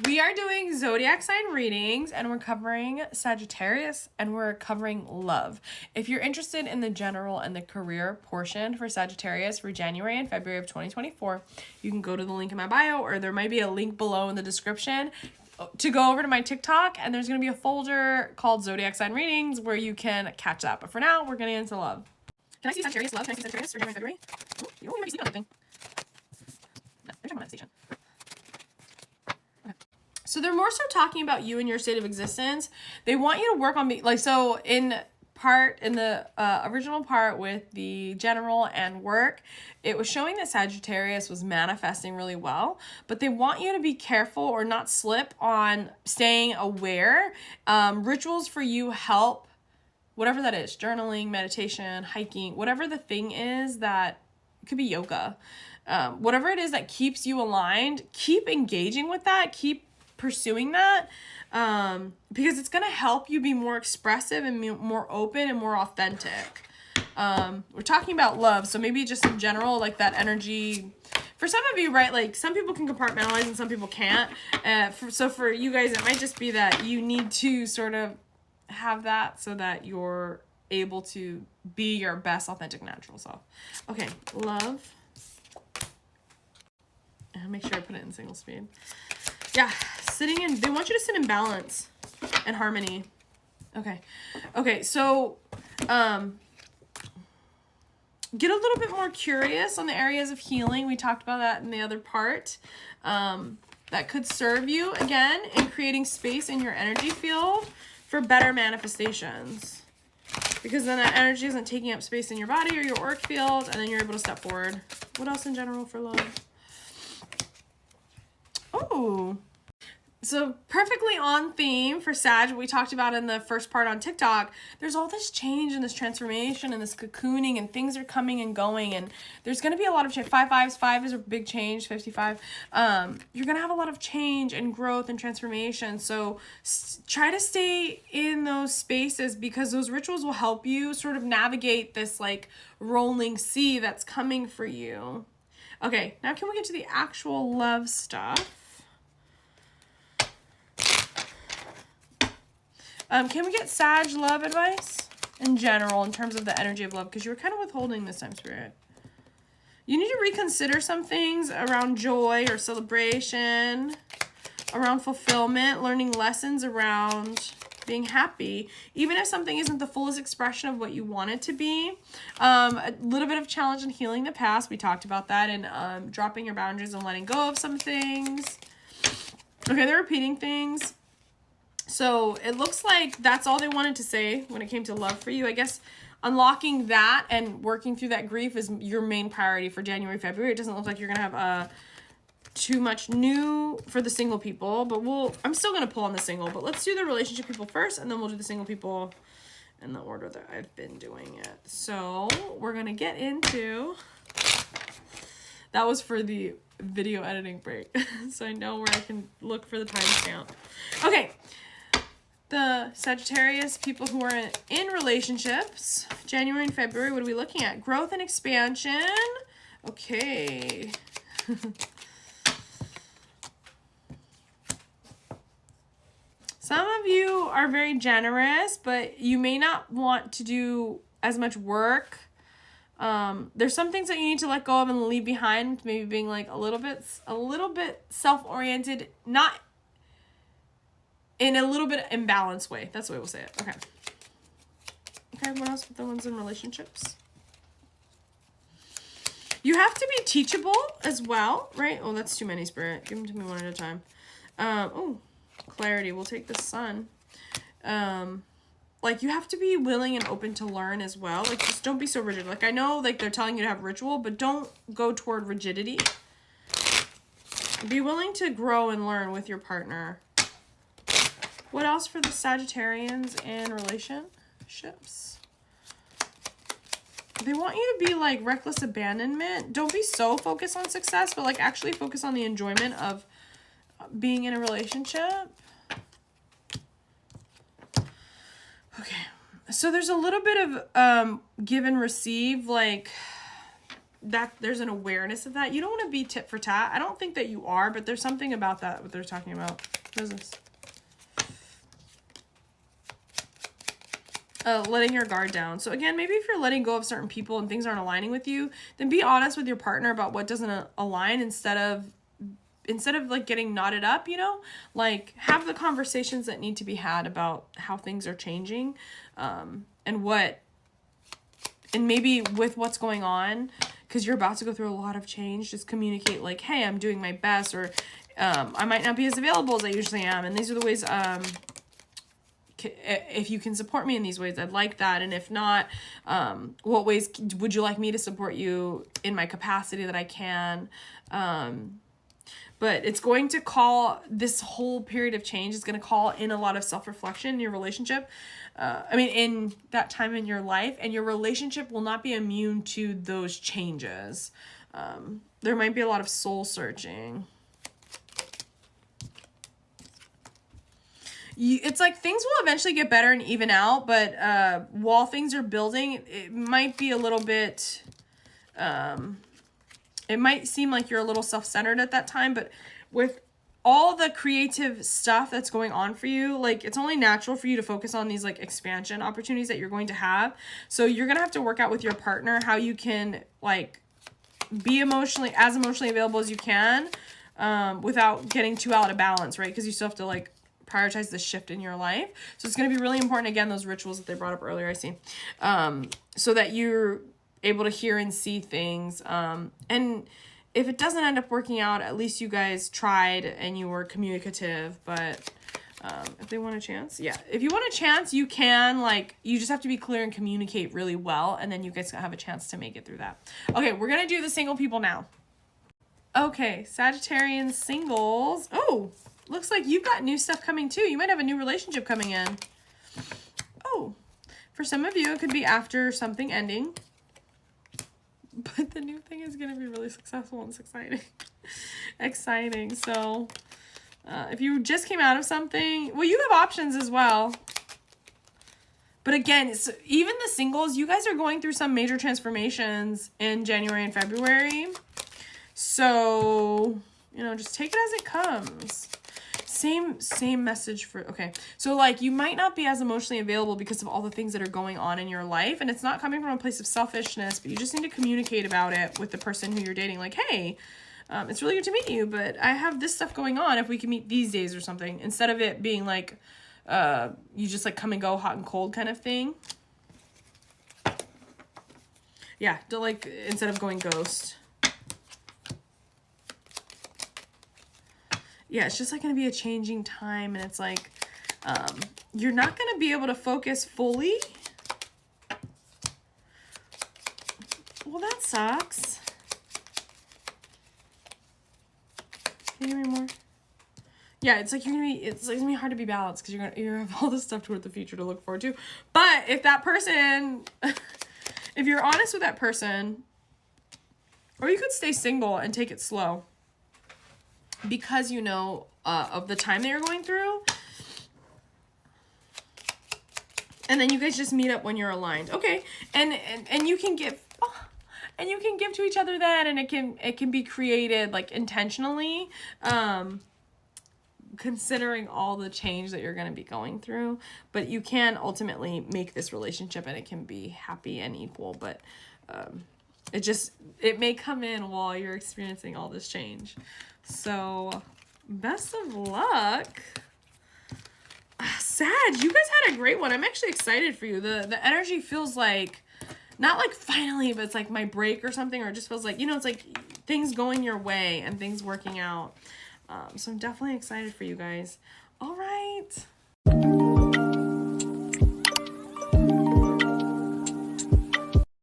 We are doing zodiac sign readings, and we're covering Sagittarius, and we're covering love. If you're interested in the general and the career portion for Sagittarius for January and February of 2024, you can go to the link in my bio, or there might be a link below in the description to go over to my TikTok, and there's going to be a folder called Zodiac sign readings where you can catch that. But for now, we're getting into love. Can I see Sagittarius love? Can I see Sagittarius for January and February? Oh, you might be sleeping on something. No, they're talking about station. So they're more so talking about you and your state of existence. They want you to work on so in the original part with the general and work, it was showing that Sagittarius was manifesting really well, but they want you to be careful or not slip on staying aware. Rituals for you help, whatever that is, journaling, meditation, hiking, whatever the thing is that could be yoga. Whatever it is that keeps you aligned, keep engaging with that, keep pursuing that, because it's going to help you be more expressive and more open and more authentic. We're talking about love, so maybe just in general, like that energy. For some of you, right, like some people can compartmentalize and some people can't. So for you guys, it might just be that you need to sort of have that so that you're able to be your best authentic natural self. Okay, love. And make sure I put it in single speed. Yeah, they want you to sit in balance and harmony. Okay, so get a little bit more curious on the areas of healing. We talked about that in the other part. That could serve you, again, in creating space in your energy field for better manifestations. Because then that energy isn't taking up space in your body or your auric field, and then you're able to step forward. What else in general for love? Oh, so perfectly on theme for Sag, we talked about in the first part on TikTok, there's all this change and this transformation and this cocooning, and things are coming and going, and there's going to be a lot of change. 5 is a big change, 55. You're going to have a lot of change and growth and transformation, so try to stay in those spaces, because those rituals will help you sort of navigate this like rolling sea that's coming for you. Okay, now can we get to the actual love stuff? Can we get Sag love advice in general in terms of the energy of love? Because you were kind of withholding this time, Spirit. You need to reconsider some things around joy or celebration, around fulfillment, learning lessons around being happy, even if something isn't the fullest expression of what you want it to be. A little bit of challenge in healing the past. We talked about that, and dropping your boundaries and letting go of some things. Okay, they're repeating things. So it looks like that's all they wanted to say when it came to love for you. I guess unlocking that and working through that grief is your main priority for January, February. It doesn't look like you're going to have too much new for the single people, but I'm still going to pull on the single, but let's do the relationship people first, and then we'll do the single people in the order that I've been doing it. So we're going to get into, that was for the video editing break. So I know where I can look for the timestamp. Okay. The Sagittarius people who are in relationships, January and February, what are we looking at? Growth and expansion. Okay. Some of you are very generous, but you may not want to do as much work. There's some things that you need to let go of and leave behind, maybe being like a little bit self-oriented, not in a little bit imbalanced way. That's the way we'll say it. Okay, what else with the ones in relationships? You have to be teachable as well, right? Oh, that's too many, Spirit. Give them to me one at a time. Clarity. We'll take the Sun. Like, you have to be willing and open to learn as well. Like, just don't be so rigid. Like, I know, like, they're telling you to have ritual, but don't go toward rigidity. Be willing to grow and learn with your partner. What else for the Sagittarians in relationships? They want you to be like reckless abandonment. Don't be so focused on success, but like actually focus on the enjoyment of being in a relationship. Okay. So there's a little bit of give and receive, like that there's an awareness of that. You don't want to be tit for tat. I don't think that you are, but there's something about that, what they're talking about. What is this? Letting your guard down. So again, maybe if you're letting go of certain people and things aren't aligning with you, then be honest with your partner about what doesn't align instead of like getting knotted up, you know, like have the conversations that need to be had about how things are changing, and maybe with what's going on, because you're about to go through a lot of change, just communicate like, hey, I'm doing my best, or I might not be as available as I usually am, and these are the ways, if you can support me in these ways, I'd like that. And if not, what ways would you like me to support you in my capacity that I can? But it's going to call, this whole period of change is going to call in a lot of self-reflection in your relationship. In that time in your life, and your relationship will not be immune to those changes. There might be a lot of soul searching. It's like things will eventually get better and even out, but while things are building, it might be a little bit, it might seem like you're a little self-centered at that time, but with all the creative stuff that's going on for you, like it's only natural for you to focus on these like expansion opportunities that you're going to have. So you're going to have to work out with your partner how you can like be emotionally available as you can, without getting too out of balance, right? Because you still have to like prioritize the shift in your life. So it's going to be really important, again, those rituals that they brought up earlier, I see, so that you're able to hear and see things. And if it doesn't end up working out, at least you guys tried and you were communicative. But if they want a chance, yeah, if you want a chance, you can, like, you just have to be clear and communicate really well, and then you guys have a chance to make it through that. Okay, we're going to do the single people now. Okay, Sagittarian singles. Oh, looks like you've got new stuff coming too. You might have a new relationship coming in. Oh, for some of you, it could be after something ending. But the new thing is going to be really successful and it's exciting. Exciting. So if you just came out of something, well, you have options as well. But again, even the singles, you guys are going through some major transformations in January and February. So, you know, just take it as it comes. Same message for, okay. So like you might not be as emotionally available because of all the things that are going on in your life, and it's not coming from a place of selfishness, but you just need to communicate about it with the person who you're dating. Like, hey, it's really good to meet you, but I have this stuff going on. If we can meet these days or something, instead of it being like, you just like come and go, hot and cold kind of thing. Yeah, like instead of going ghost. Yeah, it's just like going to be a changing time, and it's like you're not going to be able to focus fully. Well, that sucks. Can you give me more? Yeah, it's like it's like gonna be hard to be balanced because you're gonna have all this stuff toward the future to look forward to. But if that person, if you're honest with that person, or you could stay single and take it slow. Because you know of the time that you're going through, and then you guys just meet up when you're aligned. Okay, and you can give, and you can give to each other then, and it can be created like intentionally, considering all the change that you're going to be going through. But you can ultimately make this relationship, and it can be happy and equal. But it may come in while you're experiencing all this change. So, best of luck. Sag, you guys had a great one. I'm actually excited for you. The energy feels like, not like finally, but it's like my break or something, or it just feels like, you know, it's like things going your way and things working out. So I'm definitely excited for you guys. All right.